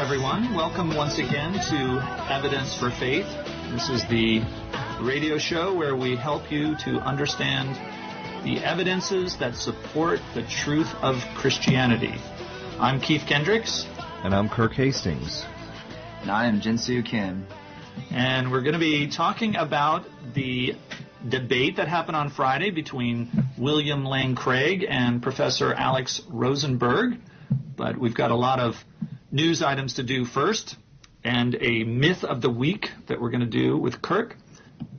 everyone. Welcome once again to Evidence for Faith. This is the radio show where we help you to understand the evidences that support the truth of Christianity. I'm Keith Kendricks. And I'm Kirk Hastings. And I am Jinsu Kim. And we're going to be talking about the debate that happened on Friday between William Lane Craig and Professor Alex Rosenberg. But we've got a lot of news items to do first, and a myth of the week that we're going to do with Kirk.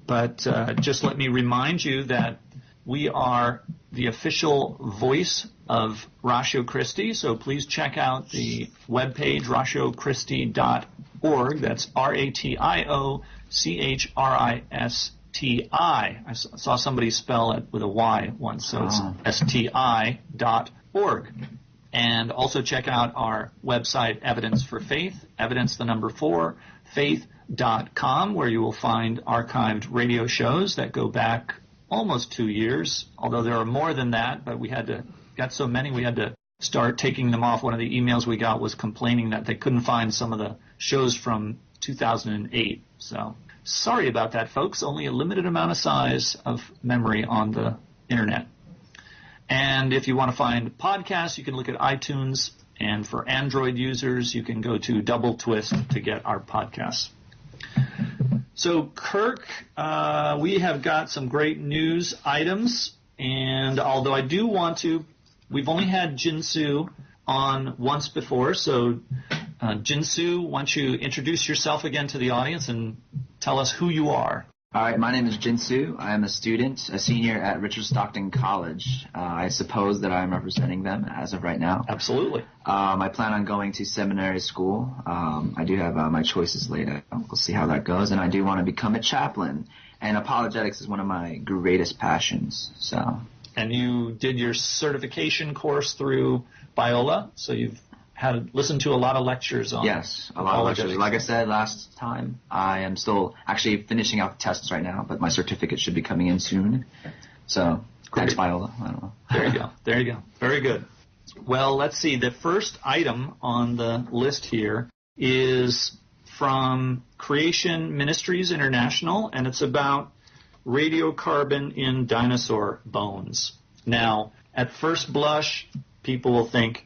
But just let me remind you that we are the official voice of Ratio Christi, so please check out the webpage, ratiochristi.org. That's RATIOCHRISTI. I saw somebody spell it with a Y once, so it's STI.org. And also check out our website, Evidence for Faith, evidence, the number 4, faith.com, where you will find archived radio shows that go back almost 2 years, although there are more than that, but we got so many we had to start taking them off. One of the emails we got was complaining that they couldn't find some of the shows from 2008. So sorry about that, folks. Only a limited amount of size of memory on the internet. And if you want to find podcasts, you can look at iTunes. And for Android users, you can go to Double Twist to get our podcasts. So, Kirk, we have got some great news items. And although I do want to, we've only had Jinsu on once before. So, Jinsu, why don't you introduce yourself again to the audience and tell us who you are. All right, my name is Jinsu. I am a student, a senior at Richard Stockton College. I suppose that I am representing them as of right now. Absolutely. I plan on going to seminary school. I do have my choices laid out. We'll see how that goes. And I do want to become a chaplain. And apologetics is one of my greatest passions. And you did your certification course through Biola, so you've listened to a lot of lectures on. Yes, a lot of lectures. Like I said last time, I am still actually finishing out the tests right now, but my certificate should be coming in soon. So, thanks, Viola. I don't know. There you go. Very good. Well, let's see. The first item on the list here is from Creation Ministries International, and it's about radiocarbon in dinosaur bones. Now, at first blush, people will think,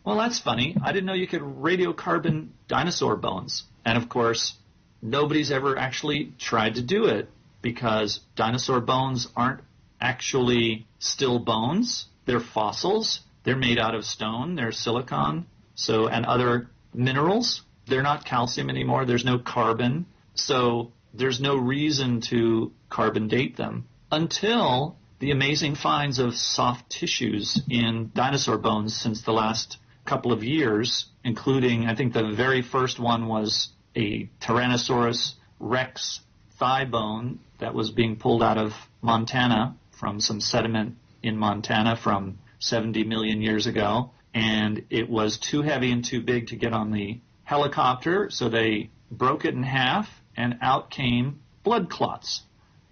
well, that's funny. I didn't know you could radiocarbon dinosaur bones. And, of course, nobody's ever actually tried to do it because dinosaur bones aren't actually still bones. They're fossils. They're made out of stone. They're silicon and other minerals. They're not calcium anymore. There's no carbon. So there's no reason to carbon date them until the amazing finds of soft tissues in dinosaur bones since the last couple of years, including, I think the very first one was a Tyrannosaurus rex thigh bone that was being pulled out of Montana from some sediment in Montana from 70 million years ago. And it was too heavy and too big to get on the helicopter, so they broke it in half, and out came blood clots.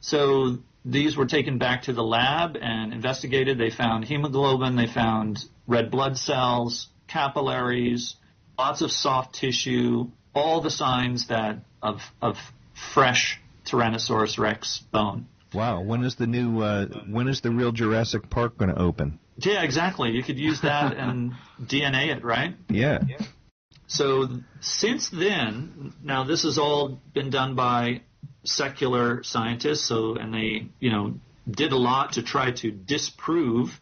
So these were taken back to the lab and investigated. They found hemoglobin, they found red blood cells, capillaries, lots of soft tissue, all the signs of fresh Tyrannosaurus rex bone. Wow, when is the real Jurassic Park going to open? Yeah, exactly. You could use that and DNA it, right? Yeah. So since then, now this has all been done by secular scientists, and they, did a lot to try to disprove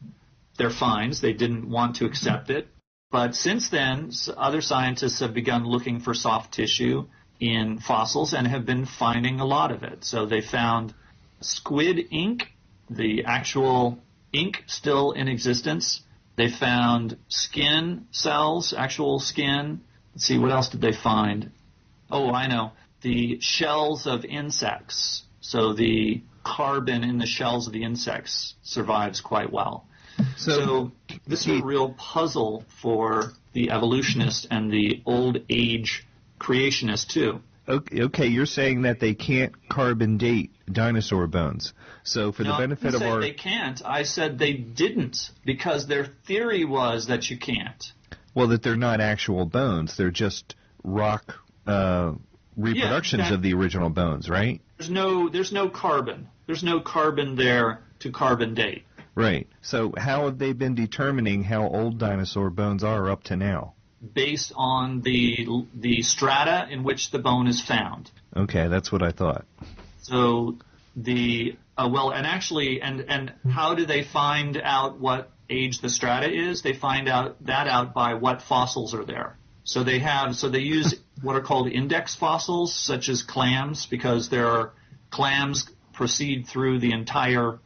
their finds. They didn't want to accept it. But since then, other scientists have begun looking for soft tissue in fossils and have been finding a lot of it. So they found squid ink, the actual ink still in existence. They found skin cells, actual skin. Let's see, what else did they find? Oh, I know. The shells of insects. So the carbon in the shells of the insects survives quite well. So this is a real puzzle for the evolutionists and the old age creationists too. Okay, you're saying that they can't carbon date dinosaur bones. So for the benefit of our... they can't. I said they didn't because their theory was that you can't. Well, that they're not actual bones. They're just rock reproductions of the original bones, right? There's no carbon. There's no carbon there to carbon date. Right. So how have they been determining how old dinosaur bones are up to now? Based on the strata in which the bone is found. Okay, that's what I thought. So and how do they find out what age the strata is? They find out by what fossils are there. So they use what are called index fossils, such as clams, because clams proceed through the entire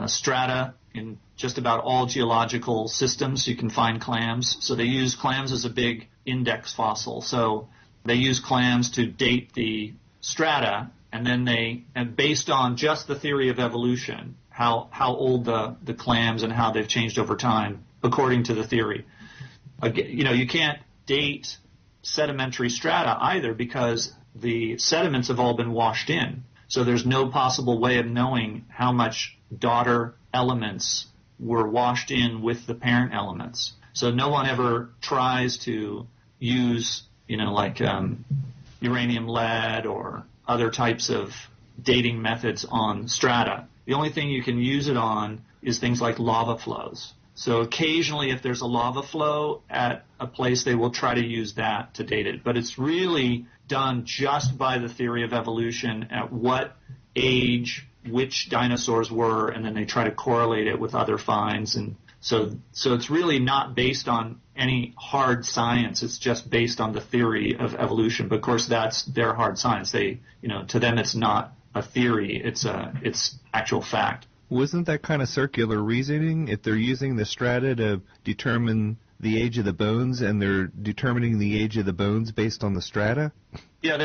strata in just about all geological systems. You can find clams. So they use clams as a big index fossil. So they use clams to date the strata, and then based on just the theory of evolution, how old the clams and how they've changed over time, according to the theory. You can't date sedimentary strata either, because the sediments have all been washed in. So there's no possible way of knowing how much daughter elements were washed in with the parent elements. So no one ever tries to use, uranium lead or other types of dating methods on strata. The only thing you can use it on is things like lava flows. So occasionally, if there's a lava flow at a place, they will try to use that to date it. But it's really done just by the theory of evolution, at what age which dinosaurs were, and then they try to correlate it with other finds. And so it's really not based on any hard science. It's just based on the theory of evolution. But of course, that's their hard science. To them, it's not a theory. It's actual fact. Wasn't that kind of circular reasoning? If they're using the strata to determine the age of the bones, and they're determining the age of the bones based on the strata? Yeah,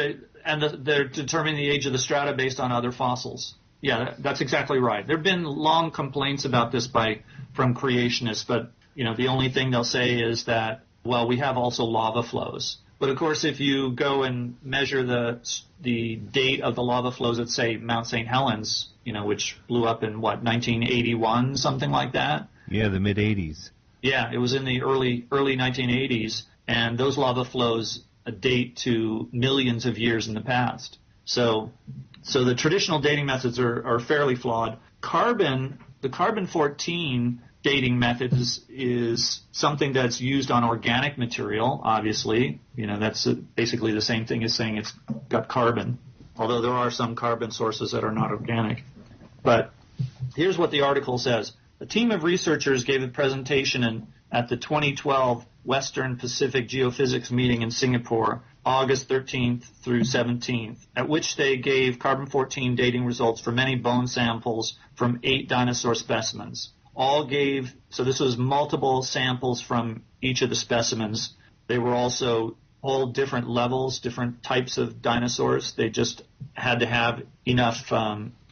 they're determining the age of the strata based on other fossils. Yeah, that's exactly right. There have been long complaints about this from creationists, but the only thing they'll say is that, well, we have also lava flows. But of course, if you go and measure the date of the lava flows at, say, Mount St. Helens, which blew up in 1981, something like that. Yeah, the mid 80s. Yeah, it was in the early 1980s, and those lava flows date to millions of years in the past. So the traditional dating methods are fairly flawed. The carbon-14 dating method is something that's used on organic material, obviously. That's basically the same thing as saying it's got carbon, although there are some carbon sources that are not organic. But here's what the article says. A team of researchers gave a presentation at the 2012 Western Pacific Geophysics meeting in Singapore, August 13th through 17th, at which they gave carbon-14 dating results for many bone samples from 8 dinosaur specimens. So this was multiple samples from each of the specimens. They were also all different levels, different types of dinosaurs. They just had to have enough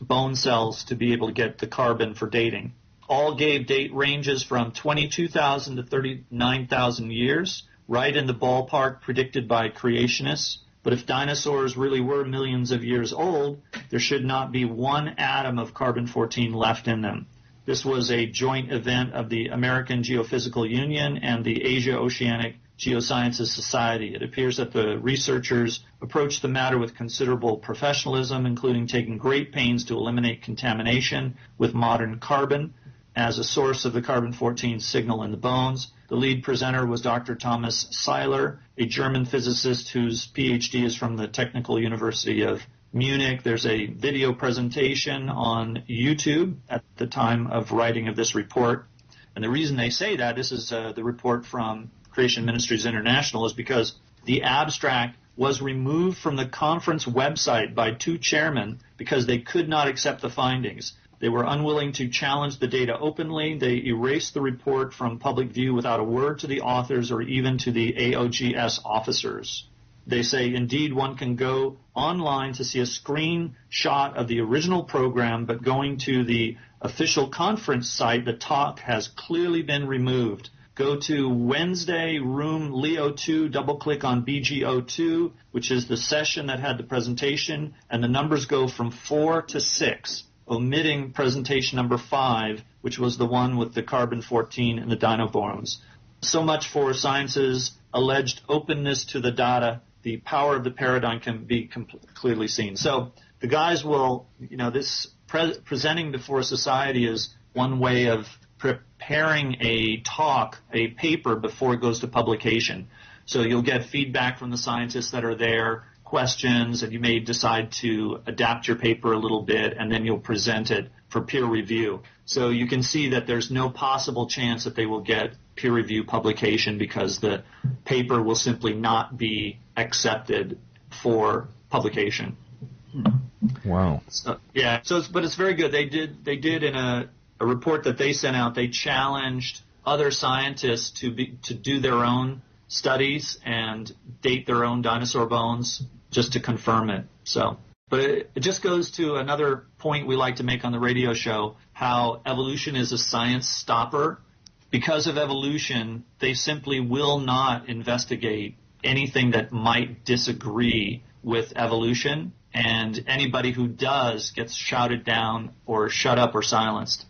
bone cells to be able to get the carbon for dating. All gave date ranges from 22,000 to 39,000 years, right in the ballpark predicted by creationists. But if dinosaurs really were millions of years old, there should not be one atom of carbon-14 left in them. This was a joint event of the American Geophysical Union and the Asia Oceanic Geosciences Society. It appears that the researchers approached the matter with considerable professionalism, including taking great pains to eliminate contamination with modern carbon as a source of the carbon-14 signal in the bones. The lead presenter was Dr. Thomas Seiler, a German physicist whose PhD is from the Technical University of Munich. There's a video presentation on YouTube at the time of writing of this report. And the reason they say that, this is the report from Creation Ministries International, is because the abstract was removed from the conference website by 2 chairmen because they could not accept the findings. They were unwilling to challenge the data openly. They erased the report from public view without a word to the authors or even to the AOGS officers. They say, indeed, one can go online to see a screenshot of the original program, but going to the official conference site, the talk has clearly been removed. Go to Wednesday, room Leo 2, double-click on BGO2, which is the session that had the presentation, and the numbers go from 4 to 6, omitting presentation number 5, which was the one with the carbon-14 and the dino bones. So much for science's alleged openness to the data. The power of the paradigm can be clearly seen. So the guys will, this presenting before society is one way of preparing a talk, a paper, before it goes to publication. So you'll get feedback from the scientists that are there, questions, and you may decide to adapt your paper a little bit, and then you'll present it for peer review. So you can see that there's no possible chance that they will get peer review publication because the paper will simply not be accepted for publication. Wow. So, yeah. But it's very good. They did in a report that they sent out. They challenged other scientists to do their own studies and date their own dinosaur bones just to confirm it. So, but it just goes to another point we like to make on the radio show: how evolution is a science stopper. Because of evolution, they simply will not investigate anything that might disagree with evolution, and anybody who does gets shouted down or shut up or silenced.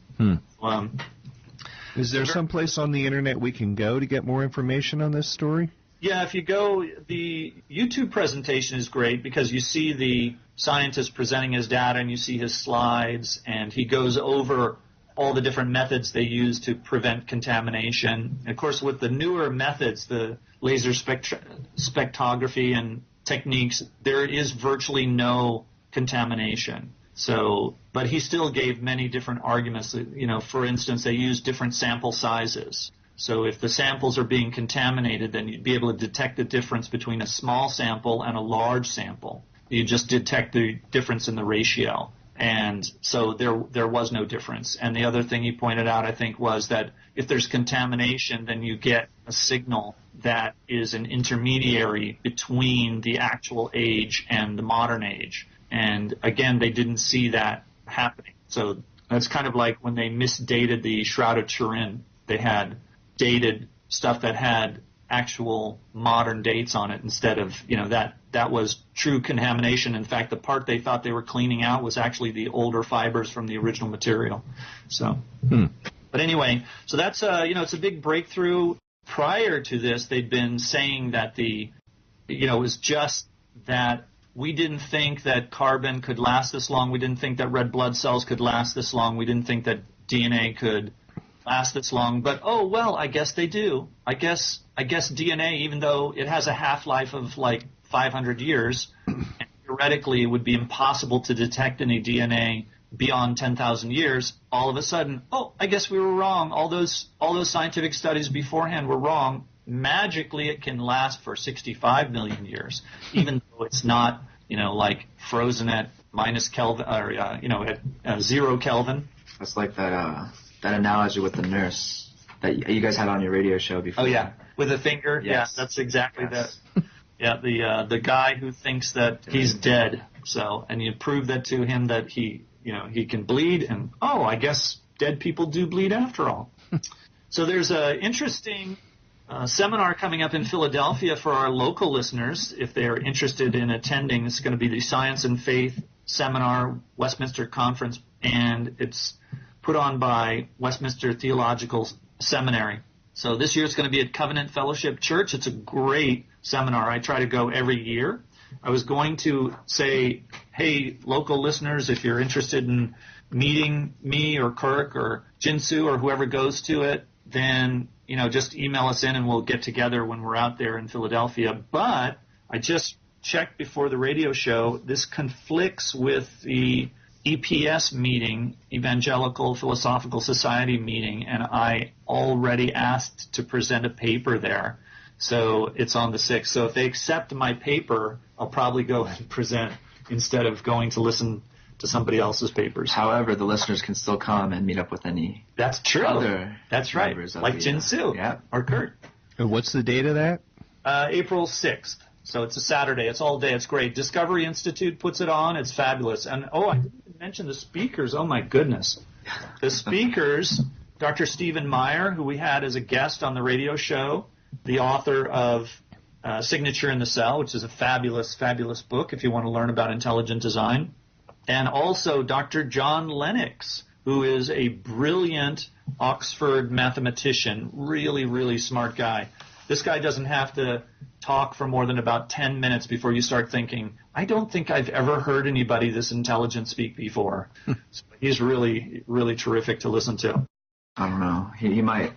Is there some place on the internet we can go to get more information on this story? Yeah, if you go, the YouTube presentation is great because you see the scientist presenting his data and you see his slides, and he goes over all the different methods they use to prevent contamination. And of course, with the newer methods, the laser spectrography and techniques, there is virtually no contamination. So, but he still gave many different arguments. For instance, they use different sample sizes. So if the samples are being contaminated, then you'd be able to detect the difference between a small sample and a large sample. You just detect the difference in the ratio. And so there was no difference. And the other thing he pointed out, I think, was that if there's contamination, then you get a signal that is an intermediary between the actual age and the modern age. And again, they didn't see that happening. So that's kind of like when they misdated the Shroud of Turin. They had dated stuff that had actual modern dates on it instead of, that was true contamination. In fact, the part they thought they were cleaning out was actually the older fibers from the original material. So, But anyway, so that's, it's a big breakthrough. Prior to this, they'd been saying that it was just that we didn't think that carbon could last this long. We didn't think that red blood cells could last this long. We didn't think that DNA could last this long. But, I guess they do. I guess DNA, even though it has a half-life of like 500 years, and theoretically it would be impossible to detect any DNA beyond 10,000 years, all of a sudden, I guess we were wrong. All those scientific studies beforehand were wrong. Magically, it can last for 65 million years, even though it's not, like frozen at minus Kelvin, or, at 0 Kelvin. That's like that analogy with the nurse that you guys had on your radio show before. Oh, yeah. With a finger? Yes. Yeah, that's exactly that. Yeah, the guy who thinks that he's dead. So, and you prove that to him that he can bleed, and I guess dead people do bleed after all. So there's an interesting seminar coming up in Philadelphia for our local listeners if they're interested in attending. It's going to be the Science and Faith Seminar, Westminster Conference, and it's put on by Westminster Theological Seminary. So this year it's going to be at Covenant Fellowship Church. It's a great seminar. I try to go every year. I was going to say, hey, local listeners, if you're interested in meeting me or Kirk or Jinsu or whoever goes to it, then, just email us in and we'll get together when we're out there in Philadelphia. But I just checked before the radio show. This conflicts with the EPS meeting, Evangelical Philosophical Society meeting, and I already asked to present a paper there. So it's on the 6th. So if they accept my paper, I'll probably go and present instead of going to listen to somebody else's papers. However, the listeners can still come and meet up with any That's true. other That's right. members of Like the, Jinsu or Kurt. And what's the date of that? April 6th. So it's a Saturday. It's all day. It's great. Discovery Institute puts it on. It's fabulous. And, I didn't even mention the speakers. Oh, my goodness. The speakers, Dr. Stephen Meyer, who we had as a guest on the radio show, the author of Signature in the Cell, which is a fabulous, fabulous book if you want to learn about intelligent design. And also Dr. John Lennox, who is a brilliant Oxford mathematician, really, really smart guy. This guy doesn't have to talk for more than about 10 minutes before you start thinking, I don't think I've ever heard anybody this intelligent speak before. So he's really, really terrific to listen to. I don't know. He might.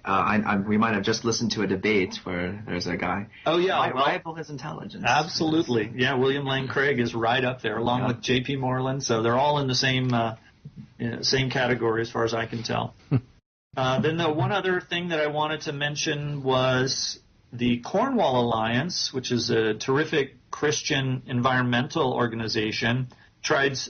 We might have just listened to a debate where there's a guy. Oh yeah, might rival his intelligence. Absolutely. Yeah, William Lane Craig is right up there, along with J.P. Moreland. So they're all in the same category as far as I can tell. Then the one other thing that I wanted to mention was the Cornwall Alliance, which is a terrific Christian environmental organization, tries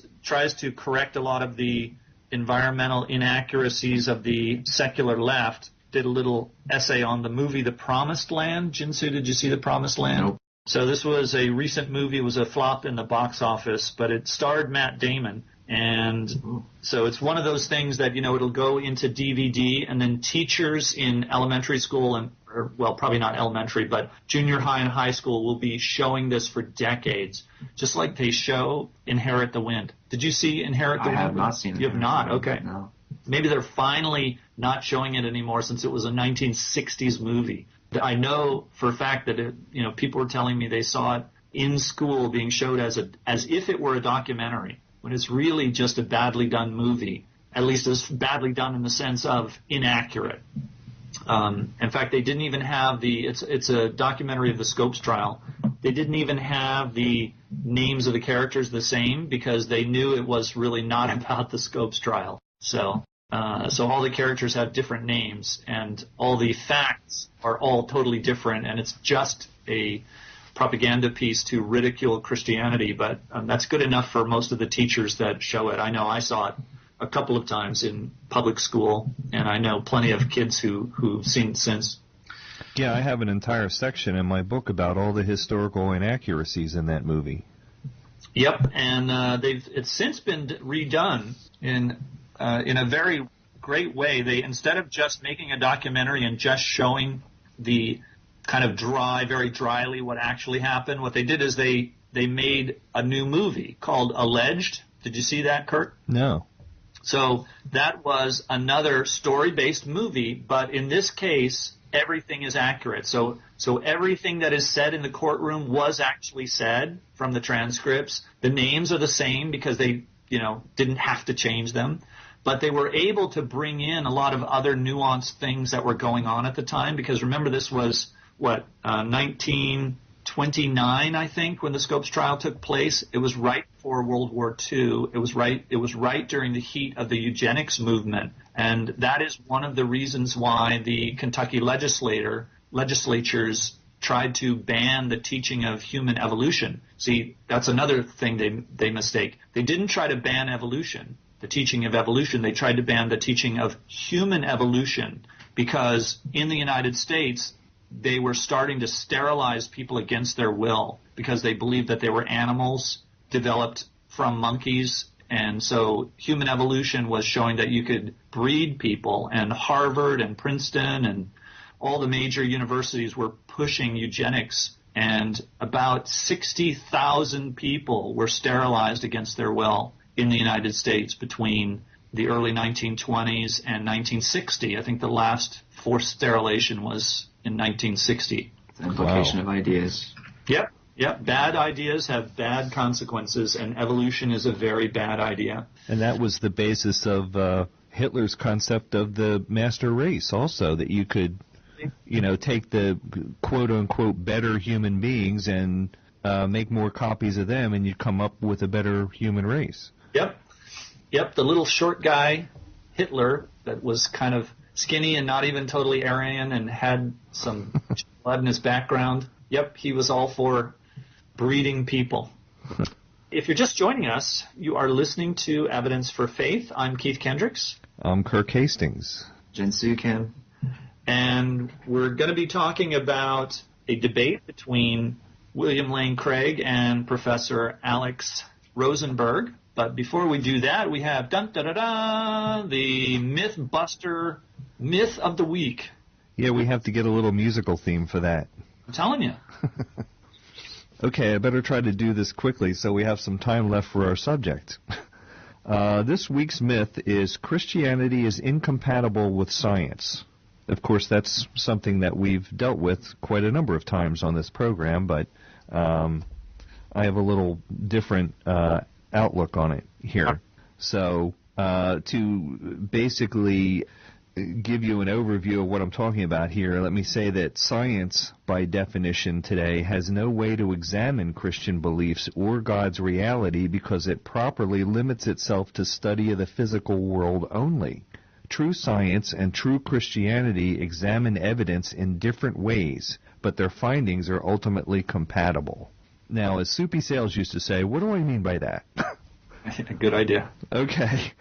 to correct a lot of the environmental inaccuracies of the secular left. Did a little essay on the movie The Promised Land. Jinsu, did you see The Promised Land? Nope. So this was a recent movie. It was a flop in the box office, but it starred Matt Damon. And so it's one of those things that, it'll go into DVD, and then teachers in elementary school probably not elementary, but junior high and high school will be showing this for decades, just like they show Inherit the Wind. Did you see Inherit the Wind? I have not seen it. You have not? Okay. No. Maybe they're finally not showing it anymore since it was a 1960s movie. I know for a fact that people were telling me they saw it in school being showed as if it were a documentary, when it's really just a badly done movie, at least as badly done in the sense of inaccurate. In fact, they didn't even have it's a documentary of the Scopes trial. They didn't even have the names of the characters the same because they knew it was really not about the Scopes trial. So all the characters have different names, and all the facts are all totally different, and it's just a propaganda piece to ridicule Christianity, but that's good enough for most of the teachers that show it. I know I saw it a couple of times in public school, and I know plenty of kids who've seen it since. Yeah, I have an entire section in my book about all the historical inaccuracies in that movie. Yep, and it's since been redone in a very great way. They, instead of just making a documentary and just showing the kind of very dryly what actually happened, what they did is they made a new movie called Alleged. Did you see that, Kurt? No. So that was another story-based movie, but in this case, everything is accurate. So everything that is said in the courtroom was actually said from the transcripts. The names are the same because they, didn't have to change them. But they were able to bring in a lot of other nuanced things that were going on at the time, because remember, this was, 1929, I think, when the Scopes trial took place. It was right before World War II. It was right during the heat of the eugenics movement. And that is one of the reasons why the Kentucky legislatures tried to ban the teaching of human evolution. See, that's another thing they mistake. They didn't try to ban evolution, the teaching of evolution. They tried to ban the teaching of human evolution, because in the United States, they were starting to sterilize people against their will because they believed that they were animals developed from monkeys. And so human evolution was showing that you could breed people, and Harvard and Princeton and all the major universities were pushing eugenics, and about 60,000 people were sterilized against their will in the United States between the early 1920s and 1960. I think the last forced sterilization was in 1960. The implication of ideas. Yep. Bad ideas have bad consequences, and evolution is a very bad idea. And that was the basis of Hitler's concept of the master race also, that you could, take the quote-unquote better human beings and make more copies of them, and you'd come up with a better human race. Yep, the little short guy, Hitler, that was kind of skinny and not even totally Aryan and had some blood in his background. Yep, he was all for breeding people. If you're just joining us, you are listening to Evidence for Faith. I'm Keith Kendricks. I'm Kirk Hastings. Jinsu Kim. And we're going to be talking about a debate between William Lane Craig and Professor Alex Rosenberg. But before we do that, we have the Mythbuster Myth of the Week. Yeah, we have to get a little musical theme for that. I'm telling you. Okay, I better try to do this quickly so we have some time left for our subject. This week's myth is Christianity is incompatible with science. Of course, that's something that we've dealt with quite a number of times on this program, but I have a little different outlook on it here. So to basically give you an overview of what I'm talking about here, let me say that science, by definition today, has no way to examine Christian beliefs or God's reality because it properly limits itself to study of the physical world only. True science and true Christianity examine evidence in different ways, but their findings are ultimately compatible. Now, as Soupy Sales used to say, what do I mean by that? Good idea. Okay.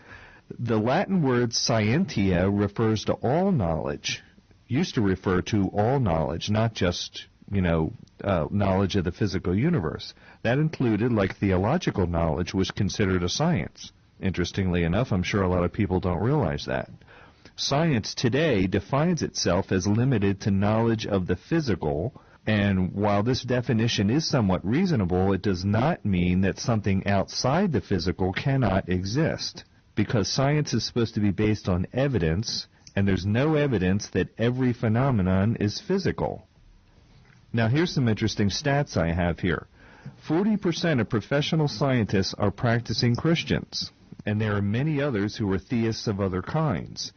The Latin word scientia refers to all knowledge, used to refer to all knowledge, not just, knowledge of the physical universe. That included, like theological knowledge, was considered a science. Interestingly enough, I'm sure a lot of people don't realize that. Science today defines itself as limited to knowledge of the physical, and while this definition is somewhat reasonable, it does not mean that something outside the physical cannot exist, because science is supposed to be based on evidence, and there's no evidence that every phenomenon is physical. Now, here's some interesting stats I have here. 40% of professional scientists are practicing Christians, and there are many others who are theists of other kinds.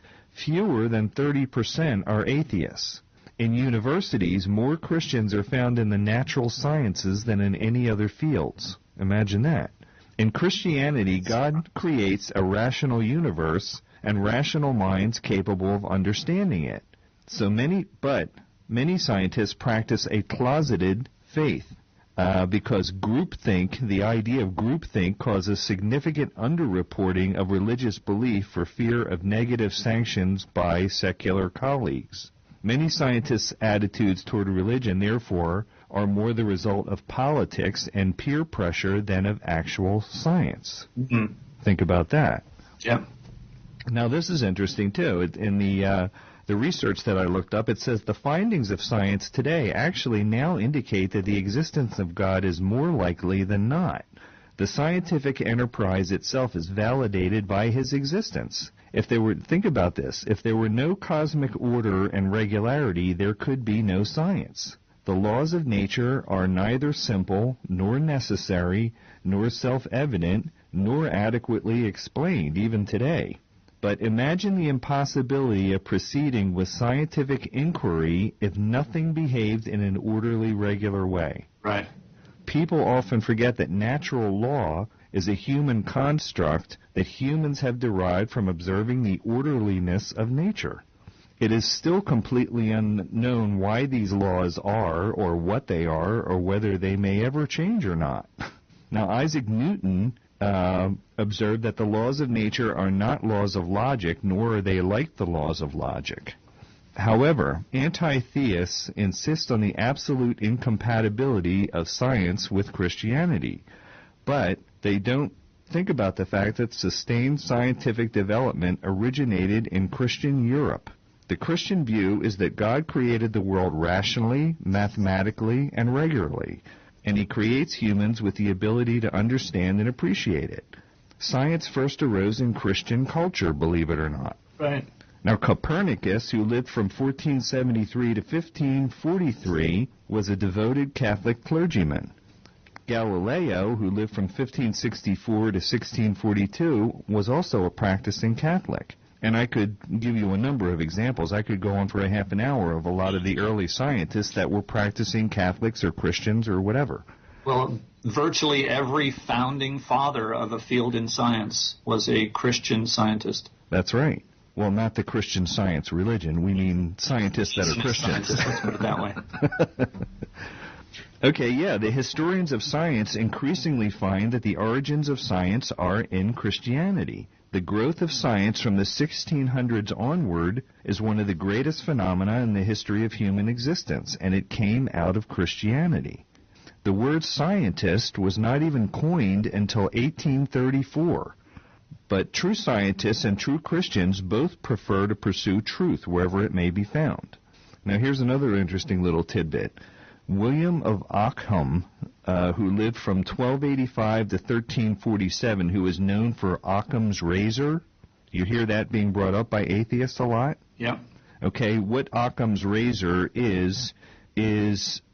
Fewer than 30% are atheists. In universities, more Christians are found in the natural sciences than in any other fields. Imagine that. In Christianity, God creates a rational universe and rational minds capable of understanding it. But many scientists practice a closeted faith. Because groupthink, the idea of groupthink, causes significant underreporting of religious belief for fear of negative sanctions by secular colleagues. Many scientists' attitudes toward religion, therefore, are more the result of politics and peer pressure than of actual science. Mm-hmm. Think about that. Yep. Now, this is interesting, too. In the research that I looked up, it says the findings of science today actually now indicate that the existence of God is more likely than not. The scientific enterprise itself is validated by his existence. Think about this, if there were no cosmic order and regularity, there could be no science. The laws of nature are neither simple, nor necessary, nor self-evident, nor adequately explained, even today. But imagine the impossibility of proceeding with scientific inquiry if nothing behaved in an orderly, regular way. Right. People often forget that natural law is a human construct that humans have derived from observing the orderliness of nature. It is still completely unknown why these laws are, or what they are, or whether they may ever change or not. Now, Isaac Newton observed that the laws of nature are not laws of logic, nor are they like the laws of logic. However, anti-theists insist on the absolute incompatibility of science with Christianity, but they don't think about the fact that sustained scientific development originated in Christian Europe. The Christian view is that God created the world rationally, mathematically, and regularly, and he creates humans with the ability to understand and appreciate it. Science first arose in Christian culture, believe it or not. Right. Now, Copernicus, who lived from 1473 to 1543, was a devoted Catholic clergyman. Galileo, who lived from 1564 to 1642, was also a practicing Catholic. And I could give you a number of examples. I could go on for a half an hour of a lot of the early scientists that were practicing Catholics or Christians or whatever. Well, virtually every founding father of a field in science was a Christian scientist. That's right. Well, not the Christian Science religion. We mean scientists that are Christians. Let's put it that way. Okay, yeah, the historians of science increasingly find that the origins of science are in Christianity. The growth of science from the 1600s onward is one of the greatest phenomena in the history of human existence, and it came out of Christianity. The word scientist was not even coined until 1834. But true scientists and true Christians both prefer to pursue truth wherever it may be found. Now, here's another interesting little tidbit. William of Ockham, who lived from 1285 to 1347, who is known for Occam's razor. You hear that being brought up by atheists a lot? Yeah. Okay, what Occam's razor is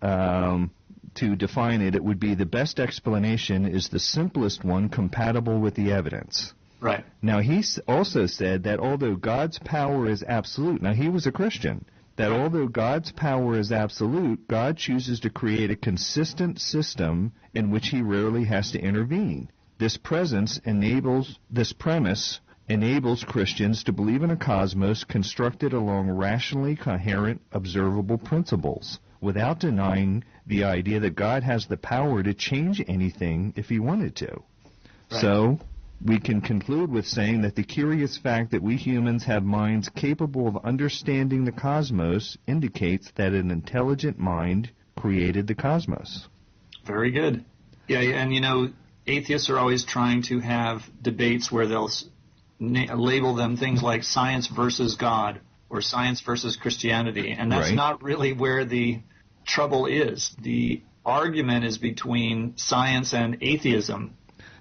to define it, it would be the best explanation is the simplest one compatible with the evidence. Right. Now, he also said that although God's power is absolute, now he was a Christian, that although God's power is absolute, God chooses to create a consistent system in which he rarely has to intervene. This premise enables Christians to believe in a cosmos constructed along rationally coherent, observable principles, without denying the idea that God has the power to change anything if he wanted to. Right. So, we can conclude with saying that the curious fact that we humans have minds capable of understanding the cosmos indicates that an intelligent mind created the cosmos. Very good. Yeah, and atheists are always trying to have debates where they'll label them things like science versus God or science versus Christianity, and that's right. not really where the trouble is. The argument is between science and atheism.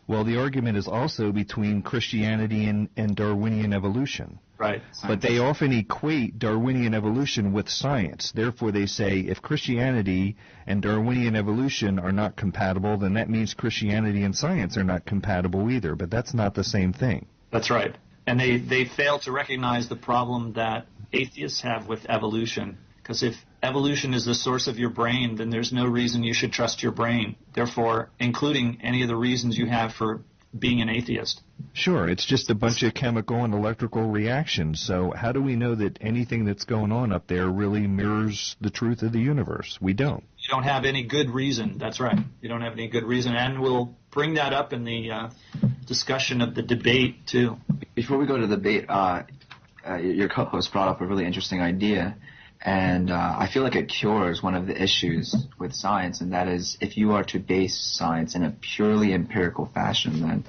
Well, the argument is also between Christianity and Darwinian evolution. Right. But they often equate Darwinian evolution with science. Therefore, they say if Christianity and Darwinian evolution are not compatible, then that means Christianity and science are not compatible either. But that's not the same thing. That's right. And they fail to recognize the problem that atheists have with evolution. Because if evolution is the source of your brain, then there's no reason you should trust your brain. Therefore, including any of the reasons you have for being an atheist. Sure, it's just a bunch of chemical and electrical reactions. So how do we know that anything that's going on up there really mirrors the truth of the universe? We don't. You don't have any good reason. That's right. You don't have any good reason. And we'll bring that up in the discussion of the debate, too. Before we go to the debate, your co-host brought up a really interesting idea. And I feel like it cures one of the issues with science, and that is if you are to base science in a purely empirical fashion, then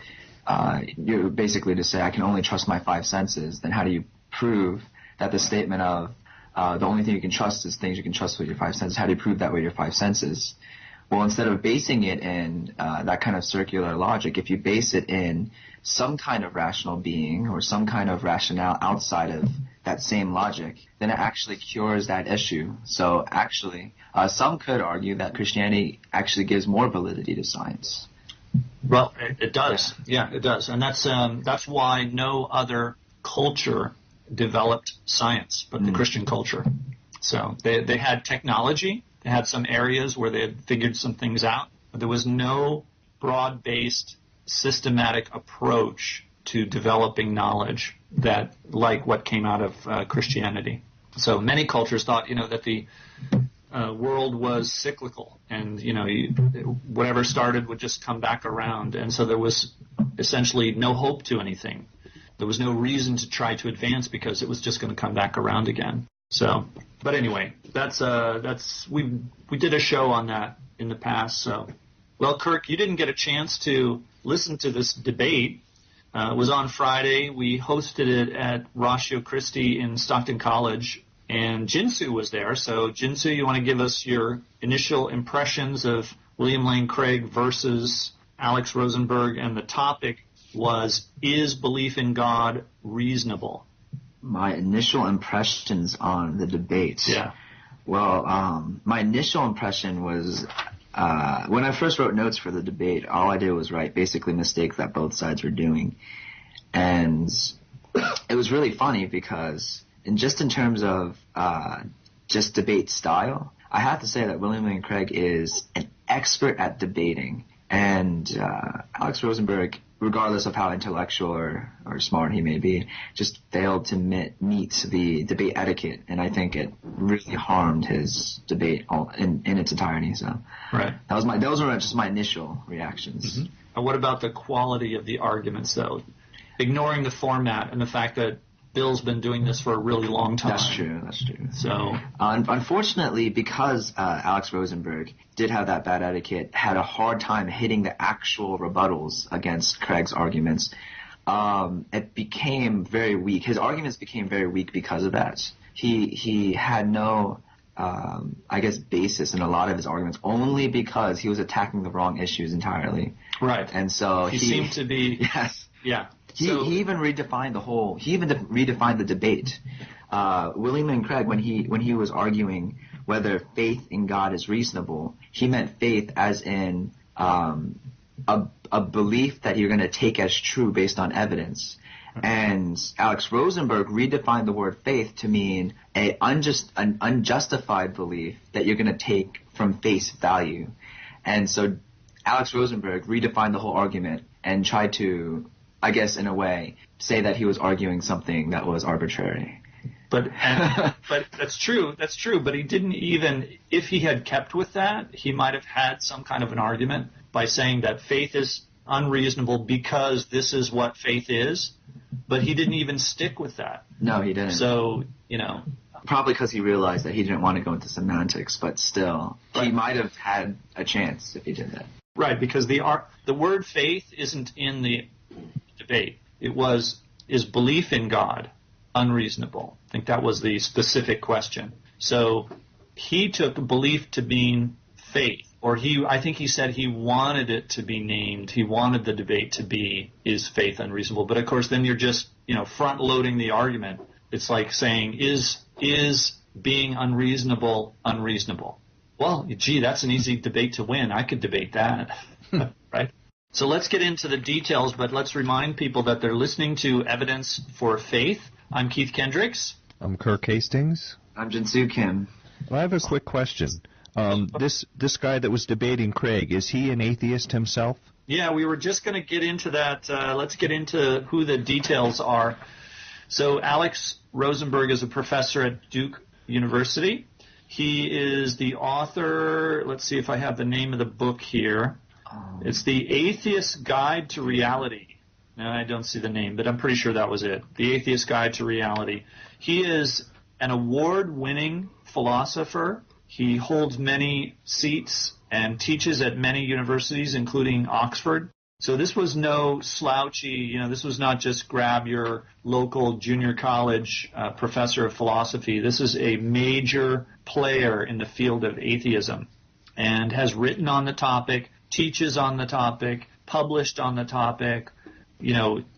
you're basically to say I can only trust my five senses. Then how do you prove that the statement of the only thing you can trust is things you can trust with your five senses? How do you prove that with your five senses? Well, instead of basing it in that kind of circular logic, if you base it in some kind of rational being or some kind of rationale outside of that same logic, then it actually cures that issue. So actually, some could argue that Christianity actually gives more validity to science. Well, it does. Yeah, it does. And that's why no other culture developed science but the Christian culture. So they had technology. They had some areas where they had figured some things out. But there was no broad-based, systematic approach to developing knowledge that, like what came out of Christianity. So many cultures thought, that the world was cyclical, and whatever started would just come back around, and so there was essentially no hope to anything. There was no reason to try to advance because it was just going to come back around again. So, but anyway, we did a show on that in the past. So, well, Kirk, you didn't get a chance to listen to this debate. It was on Friday. We hosted it at Ratio Christi in Stockton College, and Jinsu was there. So, Jinsu, you want to give us your initial impressions of William Lane Craig versus Alex Rosenberg, and the topic was, is belief in God reasonable? My initial impressions on the debate. Yeah. Well, my initial impression was when I first wrote notes for the debate, all I did was write basically mistakes that both sides were doing. And it was really funny because in terms of just debate style, I have to say that William Lane Craig is an expert at debating. And Alex Rosenberg, regardless of how intellectual or smart he may be, just failed to meet the debate etiquette, and I think it really harmed his debate in its entirety. So, right. Those were just my initial reactions. Mm-hmm. And what about the quality of the arguments, though? Ignoring the format and the fact that Bill's been doing this for a really long time. That's true. So, unfortunately, because Alex Rosenberg did have that bad etiquette, had a hard time hitting the actual rebuttals against Craig's arguments, it became very weak. His arguments became very weak because of that. He had no I guess, basis in a lot of his arguments, only because he was attacking the wrong issues entirely. Right. And so he seemed to be. Yes. Yeah. He even redefined the debate. William and Craig, when he was arguing whether faith in God is reasonable, he meant faith as in a belief that you're going to take as true based on evidence. And Alex Rosenberg redefined the word faith to mean an unjustified belief that you're going to take from face value. And so Alex Rosenberg redefined the whole argument and tried to, I guess in a way, say that he was arguing something that was arbitrary. But that's true. That's true. But he didn't even, if he had kept with that, he might have had some kind of an argument by saying that faith is unreasonable because this is what faith is. But he didn't even stick with that. No, he didn't. So, probably because he realized that he didn't want to go into semantics, but still, he might have had a chance if he did that. Right, because the word faith isn't in the debate. It was, is belief in God unreasonable? I think that was the specific question. So he took belief to mean faith, or I think he said he wanted it to be named. He wanted the debate to be, is faith unreasonable? But of course, then you're just, front loading the argument. It's like saying, is being unreasonable unreasonable? Well, gee, that's an easy debate to win. I could debate that, right? So let's get into the details, but let's remind people that they're listening to Evidence for Faith. I'm Keith Kendricks. I'm Kirk Hastings. I'm Jinsu Kim. Well, I have a quick question. This guy that was debating Craig, is he an atheist himself? Yeah, we were just going to get into that. Let's get into who the details are. So Alex Rosenberg is a professor at Duke University. He is the author, let's see if I have the name of the book here. It's The Atheist's Guide to Reality. No, I don't see the name, but I'm pretty sure that was it. The Atheist's Guide to Reality. He is an award-winning philosopher. He holds many seats and teaches at many universities, including Oxford. So this was no slouchy, this was not just grab your local junior college professor of philosophy. This is a major player in the field of atheism and has written on the topic, teaches on the topic, published on the topic,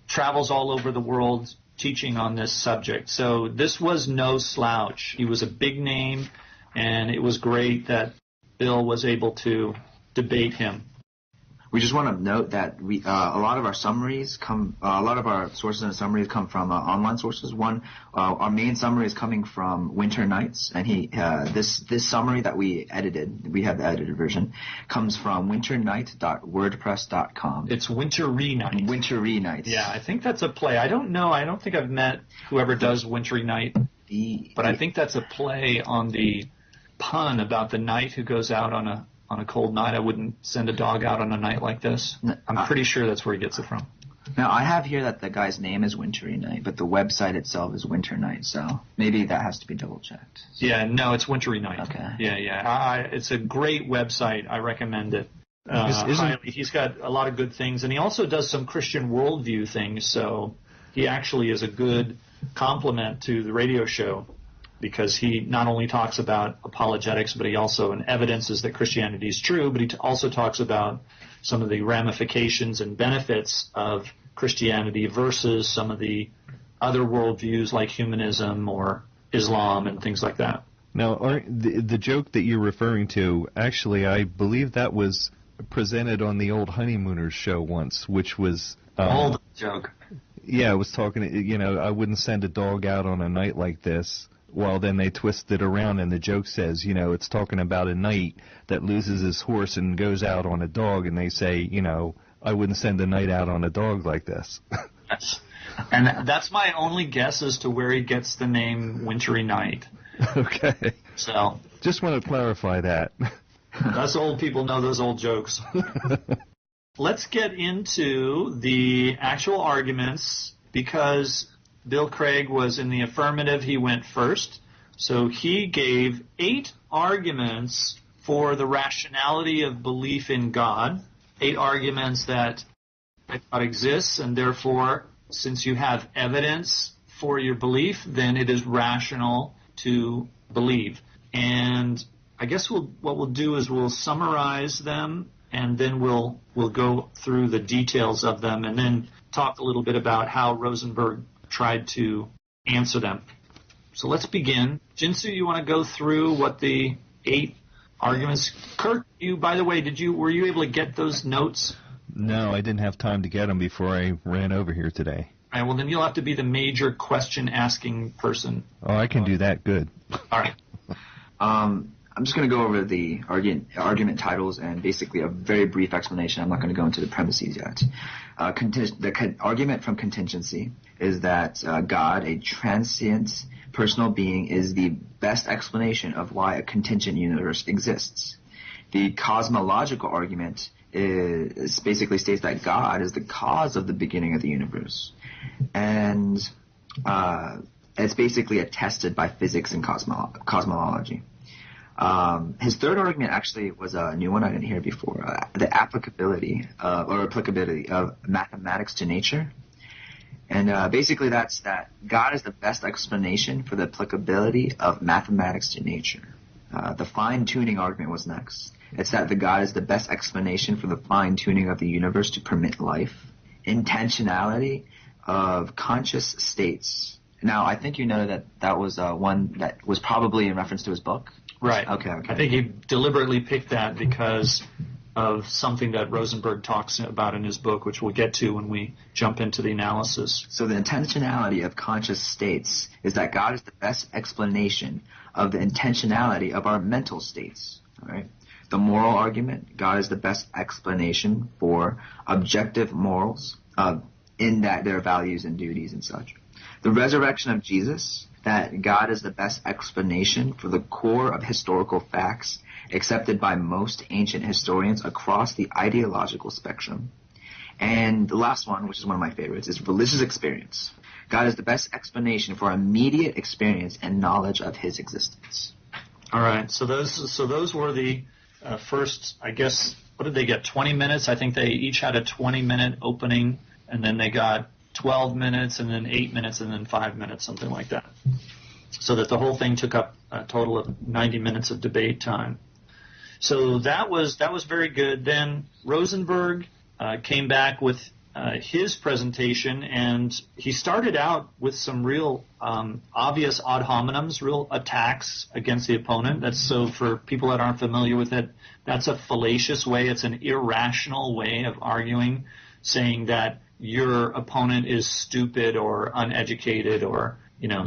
travels all over the world teaching on this subject. So this was no slouch. He was a big name, and it was great that Bill was able to debate him. We just want to note that a lot of our sources and summaries come from online sources. One, our main summary is coming from Winter Nights, and this summary that we edited, we have the edited version, comes from winternight.wordpress.com. It's Wintry Night. Wintry Nights. Yeah, I think that's a play. I don't know. I don't think I've met whoever does Wintry Night, but I think that's a play on the pun about the knight who goes out on a cold night. I wouldn't send a dog out on a night like this. I'm pretty sure that's where he gets it from. Now, I have here that the guy's name is Wintry Night, but the website itself is Winter Night, so maybe that has to be double-checked. So. Yeah, no, it's Wintry Night. Okay. Yeah. It's a great website. I recommend it highly. He's got a lot of good things, and he also does some Christian worldview things, so he actually is a good complement to the radio show, because he not only talks about apologetics, but he also evidences that Christianity is true, but he also talks about some of the ramifications and benefits of Christianity versus some of the other worldviews like humanism or Islam and things like that. Now, the joke that you're referring to, actually, I believe that was presented on the old Honeymooners show once, which was... old joke. Yeah, I was talking, I wouldn't send a dog out on a night like this. Well, then they twist it around, and the joke says, it's talking about a knight that loses his horse and goes out on a dog, and they say, I wouldn't send a knight out on a dog like this. And that's my only guess as to where he gets the name Wintry Night. Okay. So just want to clarify that. Us old people know those old jokes. Let's get into the actual arguments, because Bill Craig was in the affirmative. He went first. So he gave 8 arguments for the rationality of belief in God, 8 arguments that God exists, and therefore, since you have evidence for your belief, then it is rational to believe. and I guess what we'll do is we'll summarize them, and then we'll go through the details of them, and then talk a little bit about how Rosenberg tried to answer them. So let's begin. Jinsu, you want to go through what the 8 arguments? Kirk, by the way, were you able to get those notes? No, I didn't have time to get them before I ran over here today. All right, well, then you'll have to be the major question-asking person. Oh, I can do that. Good. All right. I'm just going to go over the argument titles and basically a very brief explanation. I'm not going to go into the premises yet. The argument from contingency is that God, a transient personal being, is the best explanation of why a contingent universe exists. The cosmological argument basically states that God is the cause of the beginning of the universe. And it's basically attested by physics and cosmology. His third argument actually was a new one I didn't hear before. The applicability of mathematics to nature. And basically that's that God is the best explanation for the applicability of mathematics to nature. The fine-tuning argument was next. It's that the God is the best explanation for the fine-tuning of the universe to permit life. Intentionality of conscious states. Now, I think you know that was one that was probably in reference to his book. Right. Okay. I think he deliberately picked that because of something that Rosenberg talks about in his book, which we'll get to when we jump into the analysis. So the intentionality of conscious states is that God is the best explanation of the intentionality of our mental states. All right. The moral argument, God is the best explanation for objective morals, in that their values and duties and such. The resurrection of Jesus, that God is the best explanation for the core of historical facts accepted by most ancient historians across the ideological spectrum. And the last one, which is one of my favorites, is religious experience. God is the best explanation for immediate experience and knowledge of his existence. All right. So those were the first, I guess, what did they get, 20 minutes? I think they each had a 20-minute opening, and then they got 12 minutes, and then 8 minutes, and then 5 minutes, something like that. So that the whole thing took up a total of 90 minutes of debate time. So that was very good. Then Rosenberg came back with his presentation, and he started out with some real obvious ad hominems, real attacks against the opponent. That's so for people that aren't familiar with it, that's a fallacious way. It's an irrational way of arguing, saying that your opponent is stupid or uneducated or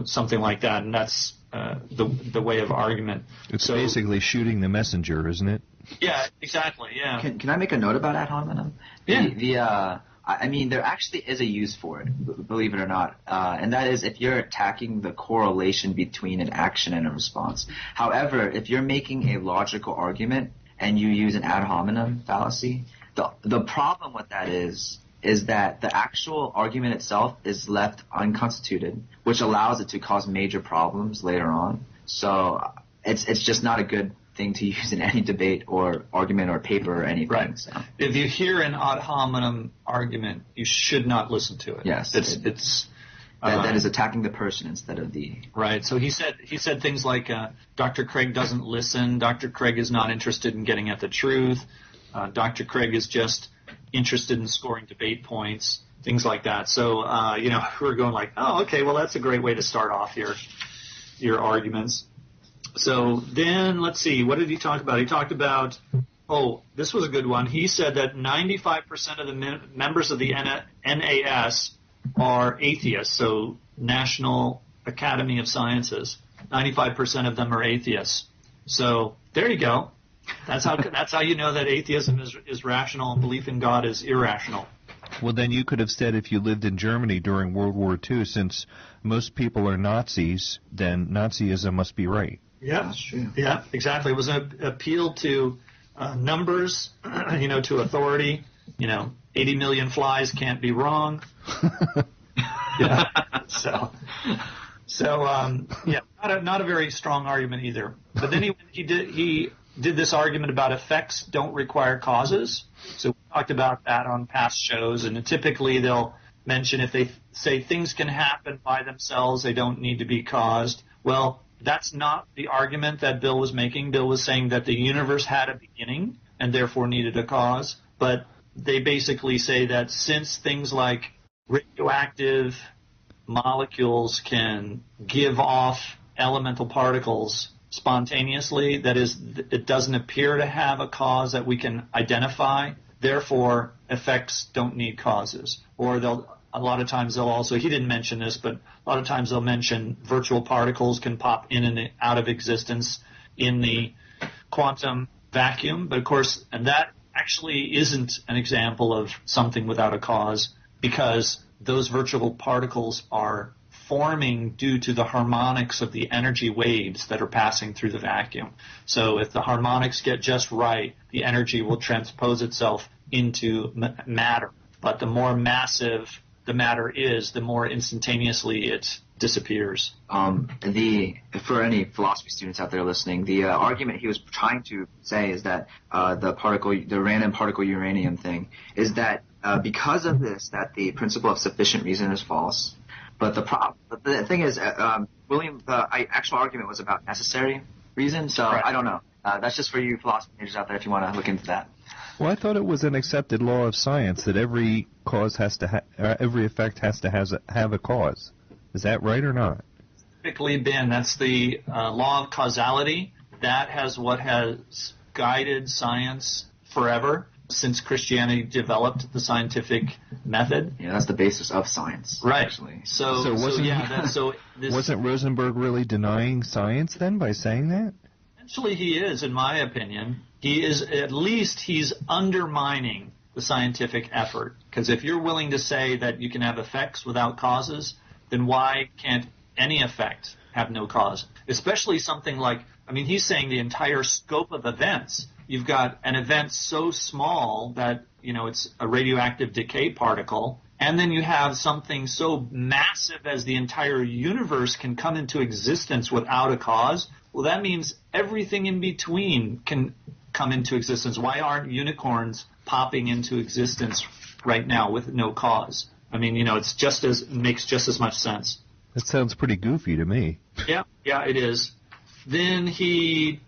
something like that, and that's the way of argument. It's basically shooting the messenger, isn't it? Yeah, exactly. Yeah. Can I make a note about ad hominem? Yeah. I mean, there actually is a use for it, believe it or not, and that is if you're attacking the correlation between an action and a response. However, if you're making a logical argument and you use an ad hominem fallacy, the problem with that is that the actual argument itself is left unconstituted, which allows it to cause major problems later on. So it's just not a good thing to use in any debate or argument or paper or anything. Right. So. If you hear an ad hominem argument, you should not listen to it. Yes. That is attacking the person instead of the... Right. So he said things like, Dr. Craig doesn't listen. Dr. Craig is not interested in getting at the truth. Dr. Craig is just interested in scoring debate points, things like that. So, we're going like, oh, okay, well, that's a great way to start off your arguments. So then, let's see, what did he talk about? He talked about, this was a good one. He said that 95% of the members of the NAS are atheists, so National Academy of Sciences. 95% of them are atheists. So there you go. That's how you know that atheism is rational and belief in God is irrational. Well, then you could have said if you lived in Germany during World War II, since most people are Nazis, then Nazism must be right. Yeah, that's true. Yeah, exactly. It was an appeal to numbers, to authority. 80 million flies can't be wrong. Yeah. Not a very strong argument either. But then he did this argument about effects don't require causes. So we talked about that on past shows, and typically they'll mention if they say things can happen by themselves, they don't need to be caused. Well, that's not the argument that Bill was making. Bill was saying that the universe had a beginning and therefore needed a cause. But they basically say that since things like radioactive molecules can give off elemental particles spontaneously, that is, it doesn't appear to have a cause that we can identify, therefore effects don't need causes. Or a lot of times they'll also, he didn't mention this, but a lot of times they'll mention virtual particles can pop in and out of existence in the quantum vacuum. But of course, and that actually isn't an example of something without a cause, because those virtual particles are forming due to the harmonics of the energy waves that are passing through the vacuum. So if the harmonics get just right, the energy will transpose itself into matter. But the more massive the matter is, the more instantaneously it disappears. For any philosophy students out there listening, the argument he was trying to say is that the random particle uranium thing is that because of this, that the principle of sufficient reason is false. But the thing is, William, the actual argument was about necessary reason. So right. I don't know. That's just for you philosophy majors out there if you want to look into that. Well, I thought it was an accepted law of science that every cause every effect has to have a cause. Is that right or not? Typically been. That's the law of causality. That has what has guided science forever since Christianity developed the scientific method. Yeah, that's the basis of science. Right. Actually. Wasn't Rosenberg really denying science then by saying that? Essentially, he is, in my opinion. He's undermining the scientific effort. Because if you're willing to say that you can have effects without causes, then why can't any effect have no cause? Especially something like, he's saying the entire scope of events. You've got an event so small that, it's a radioactive decay particle, and then you have something so massive as the entire universe can come into existence without a cause. Well, that means everything in between can come into existence. Why aren't unicorns popping into existence right now with no cause? It makes just as much sense. That sounds pretty goofy to me. Yeah, it is. Then he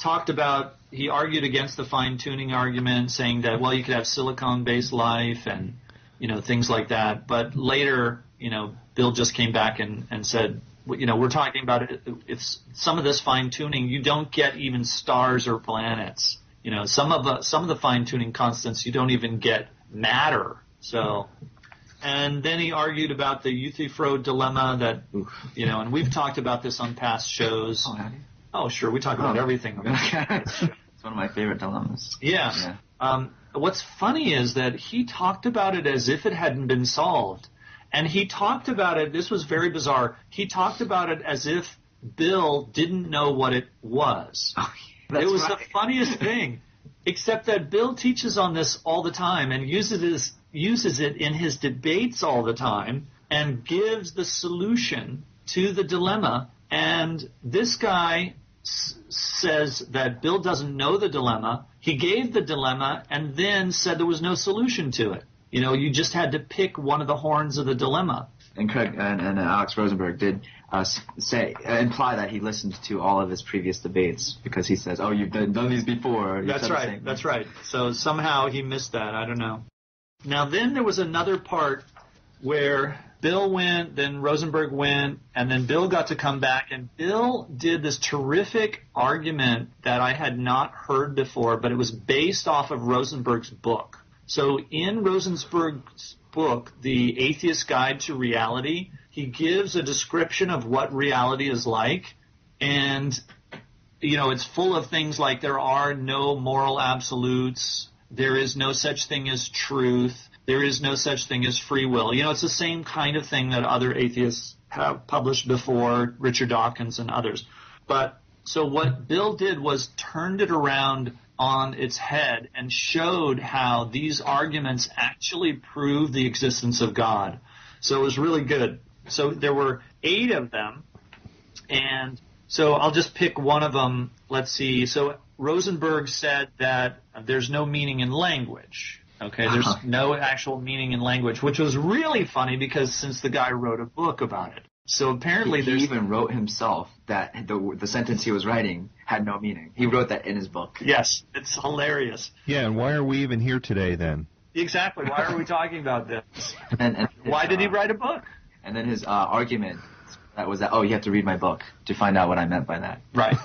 argued against the fine-tuning argument, saying that, well, you could have silicone-based life and, things like that. But later, Bill just came back and said, we're talking about it's some of this fine-tuning. You don't get even stars or planets. Some of the fine-tuning constants, you don't even get matter. So, and then he argued about the Euthyphro dilemma that, and we've talked about this on past shows. Oh, sure. We talk about everything. It's one of my favorite dilemmas. Yeah. What's funny is that he talked about it as if it hadn't been solved. And he talked about it, this was very bizarre, he talked about it as if Bill didn't know what it was. It was the funniest thing, except that Bill teaches on this all the time and uses it in his debates all the time and gives the solution to the dilemma. And this guy says that Bill doesn't know the dilemma. He gave the dilemma and then said there was no solution to it. You just had to pick one of the horns of the dilemma. And Craig and Alex Rosenberg did imply that he listened to all of his previous debates because he says, "Oh, you've done these before." That's right. That's right. So somehow he missed that. I don't know. Now then, there was another part where Bill went, then Rosenberg went, and then Bill got to come back, and Bill did this terrific argument that I had not heard before, but it was based off of Rosenberg's book. So in Rosenberg's book, The Atheist's Guide to Reality, he gives a description of what reality is like, and, it's full of things like there are no moral absolutes, there is no such thing as truth, there is no such thing as free will. It's the same kind of thing that other atheists have published before, Richard Dawkins and others. But so what Bill did was turned it around on its head and showed how these arguments actually prove the existence of God. So it was really good. So there were 8 of them, and so I'll just pick one of them. Let's see. So Rosenberg said that there's no meaning in language. Okay, there's no actual meaning in language, which was really funny because since the guy wrote a book about it. So apparently he even wrote himself that the sentence he was writing had no meaning. He wrote that in his book. Yes, it's hilarious. Yeah, and why are we even here today then? Exactly. Why are we talking about this? And why did he write a book? And then his argument was that, you have to read my book to find out what I meant by that. Right.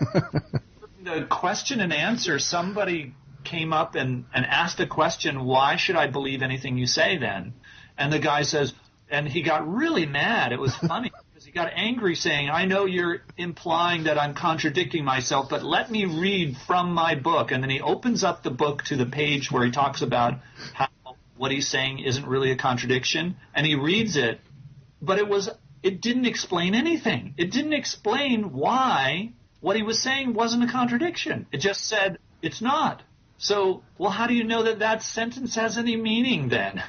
The question and answer, somebody came up and asked a question, why should I believe anything you say then? And the guy says, and he got really mad. It was funny because he got angry saying, I know you're implying that I'm contradicting myself, but let me read from my book. And then he opens up the book to the page where he talks about how what he's saying isn't really a contradiction. And he reads it, but it didn't explain anything. It didn't explain why what he was saying wasn't a contradiction. It just said it's not. So, well, how do you know that sentence has any meaning then?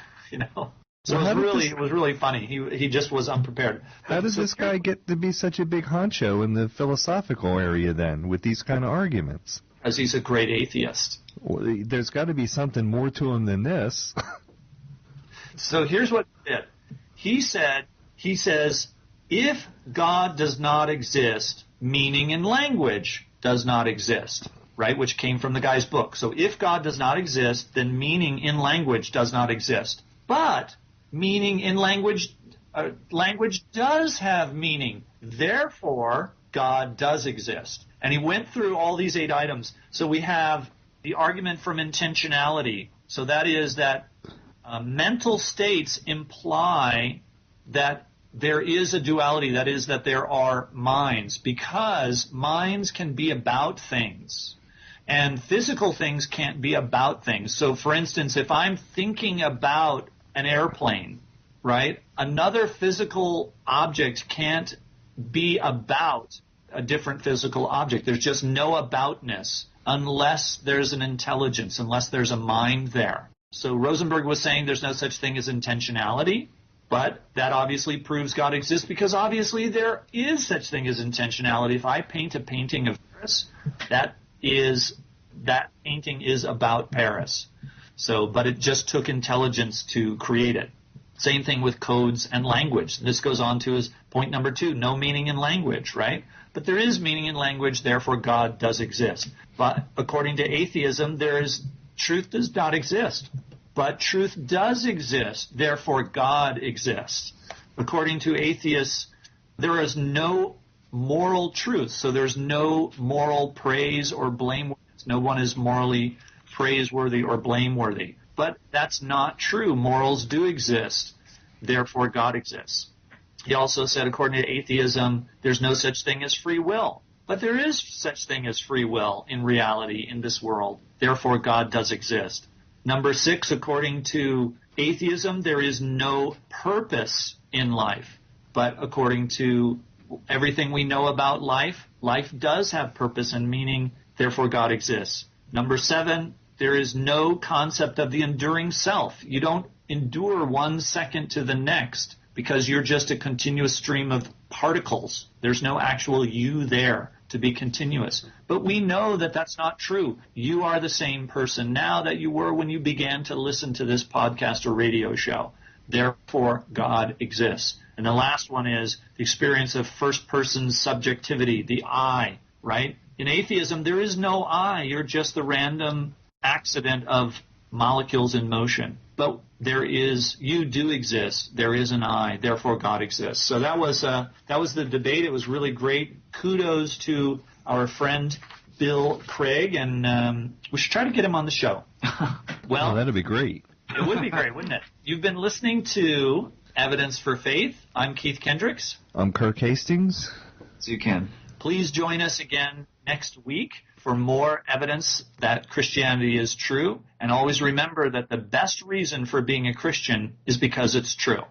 So it was really funny. He just was unprepared. How does this guy get to be such a big honcho in the philosophical area then with these kind of arguments? Because he's a great atheist. Well, there's got to be something more to him than this. So here's what he did. He says, if God does not exist, meaning and language does not exist, right, which came from the guy's book. So if God does not exist, then meaning in language does not exist. But meaning in language does have meaning. Therefore, God does exist. And he went through all these 8 items. So we have the argument from intentionality. So that is that mental states imply that there is a duality, that is that there are minds, because minds can be about things. And physical things can't be about things. So, for instance, if I'm thinking about an airplane, right, another physical object can't be about a different physical object. There's just no aboutness unless there's an intelligence, unless there's a mind there. So Rosenberg was saying there's no such thing as intentionality, but that obviously proves God exists because obviously there is such thing as intentionality. If I paint a painting of Paris, that painting is about Paris. So, but it just took intelligence to create it. Same thing with codes and language. This goes on to his point number 2, no meaning in language, right? But there is meaning in language, therefore God does exist. But according to atheism, truth does not exist. But truth does exist, therefore God exists. According to atheists, there is no moral truth, so there's no moral praise or blameworthiness. No one is morally praiseworthy or blameworthy. But that's not true. Morals do exist. Therefore, God exists. He also said, according to atheism, there's no such thing as free will. But there is such thing as free will in reality in this world. Therefore, God does exist. Number 6, according to atheism, there is no purpose in life. But according to everything we know about life, life does have purpose and meaning. Therefore, God exists. Number 7, there is no concept of the enduring self. You don't endure 1 second to the next because you're just a continuous stream of particles. There's no actual you there to be continuous. But we know that that's not true. You are the same person now that you were when you began to listen to this podcast or radio show. Therefore, God exists. And the last one is the experience of first-person subjectivity, the I, right? In atheism, there is no I. You're just the random accident of molecules in motion. But you do exist. There is an I. Therefore, God exists. So that was the debate. It was really great. Kudos to our friend Bill Craig, and we should try to get him on the show. Well, that'd be great. It would be great, wouldn't it? You've been listening to Evidence for Faith. I'm Keith Kendricks. I'm Kirk Hastings. So you can. Please join us again next week for more evidence that Christianity is true. And always remember that the best reason for being a Christian is because it's true.